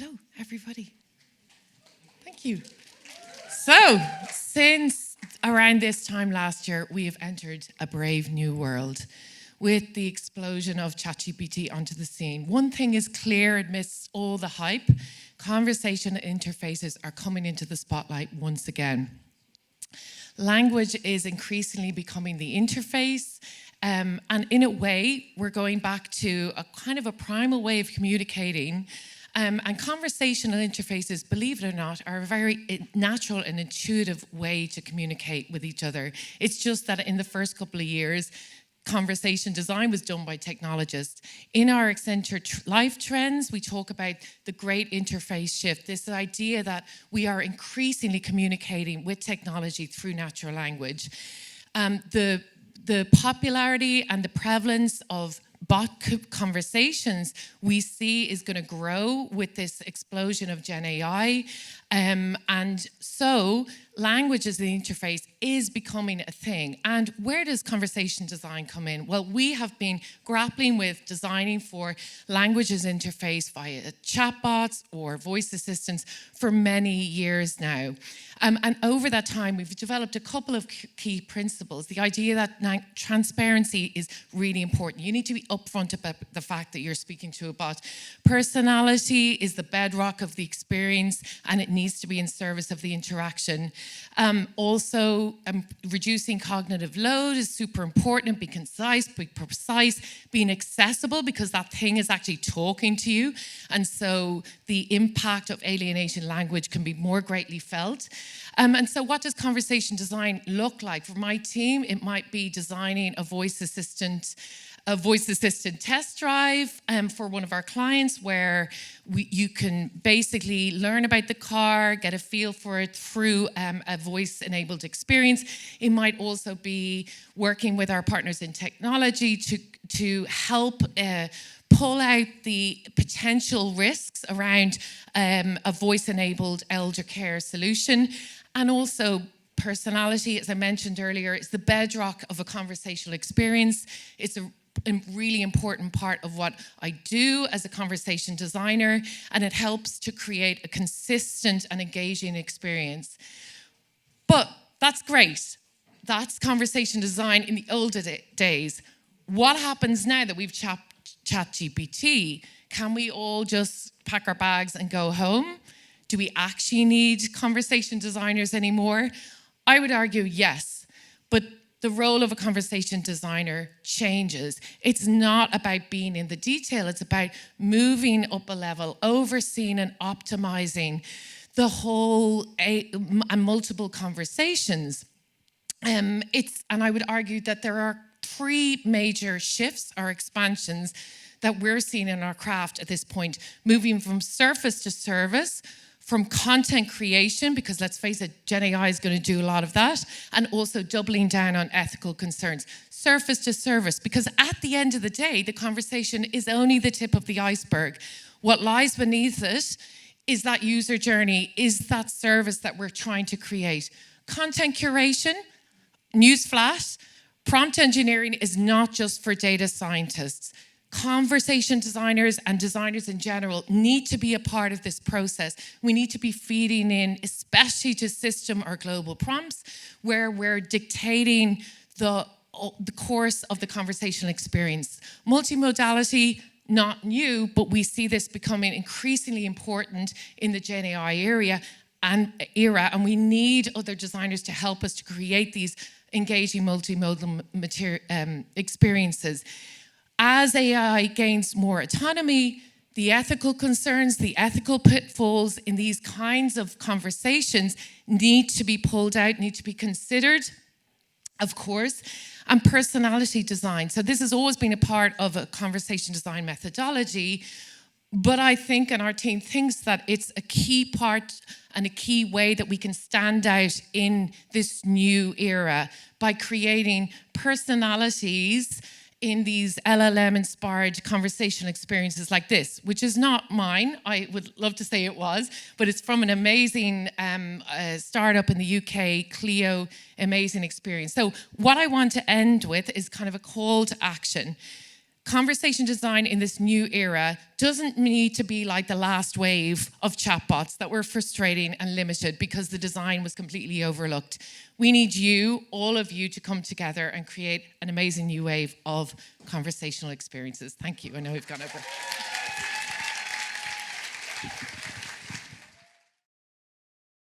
Hello, everybody. Thank you. So, since around this time last year, we have entered a brave new world with the explosion of ChatGPT onto the scene. One thing is clear amidst all the hype: conversation interfaces are coming into the spotlight once again. Language is increasingly becoming the interface, and in a way, we're going back to a kind of a primal way of communicating. And conversational interfaces, believe it or not, are a very natural and intuitive way to communicate with each other. It's just that in the first couple of years, conversation design was done by technologists. In our Accenture Life Trends, we talk about the great interface shift, this idea that we are increasingly communicating with technology through natural language. The popularity and the prevalence of bot conversations we see is going to grow with this explosion of Gen AI. And so language as the interface is becoming a thing. And where does conversation design come in? Well, we have been grappling with designing for language as interface via chatbots or voice assistants for many years now. And over that time, we've developed a couple of key principles. The idea that transparency is really important. You need to be upfront about the fact that you're speaking to a bot. Personality is the bedrock of the experience, and it needs to be in service of the interaction. Also, reducing cognitive load is super important. Be concise, be precise, being accessible, because that thing is actually talking to you. And so the impact of alienating language can be more greatly felt. And so what does conversation design look like? For my team, it might be designing a voice assistant test drive for one of our clients, where you can basically learn about the car, get a feel for it through a voice-enabled experience. It might also be working with our partners in technology to help pull out the potential risks around a voice-enabled elder care solution. And also, personality, as I mentioned earlier, is the bedrock of a conversational experience. It's a really important part of what I do as a conversation designer, and it helps to create a consistent and engaging experience. But that's great. That's conversation design in the older days. What happens now that we've ChatGPT? Can we all just pack our bags and go home? Do we actually need conversation designers anymore? I would argue yes, but the role of a conversation designer changes. It's not about being in the detail, it's about moving up a level, overseeing and optimizing the whole and multiple conversations. And I would argue that there are three major shifts or expansions that we're seeing in our craft at this point, moving from surface to service, from content creation, because let's face it, Gen AI is going to do a lot of that, and also doubling down on ethical concerns. Surface to service, because at the end of the day, the conversation is only the tip of the iceberg. What lies beneath it is that user journey, is that service that we're trying to create. Content curation, newsflash, prompt engineering is not just for data scientists. Conversation designers and designers in general need to be a part of this process. We need to be feeding in, especially to system or global prompts, where we're dictating the course of the conversational experience. Multimodality, not new, but we see this becoming increasingly important in the Gen AI era, and we need other designers to help us to create these engaging multimodal experiences. As AI gains more autonomy, the ethical concerns, the ethical pitfalls in these kinds of conversations need to be pulled out, need to be considered, of course, and personality design. So this has always been a part of a conversation design methodology, but I think, and our team thinks, that it's a key part and a key way that we can stand out in this new era by creating personalities in these LLM-inspired conversational experiences like this, which is not mine. I would love to say it was, but it's from an amazing startup in the UK, Clio, amazing experience. So what I want to end with is kind of a call to action. conversation design in this new era doesn't need to be like the last wave of chatbots that were frustrating and limited because the design was completely overlooked. We need you, all of you, to come together and create an amazing new wave of conversational experiences. Thank you. I know we've gone over.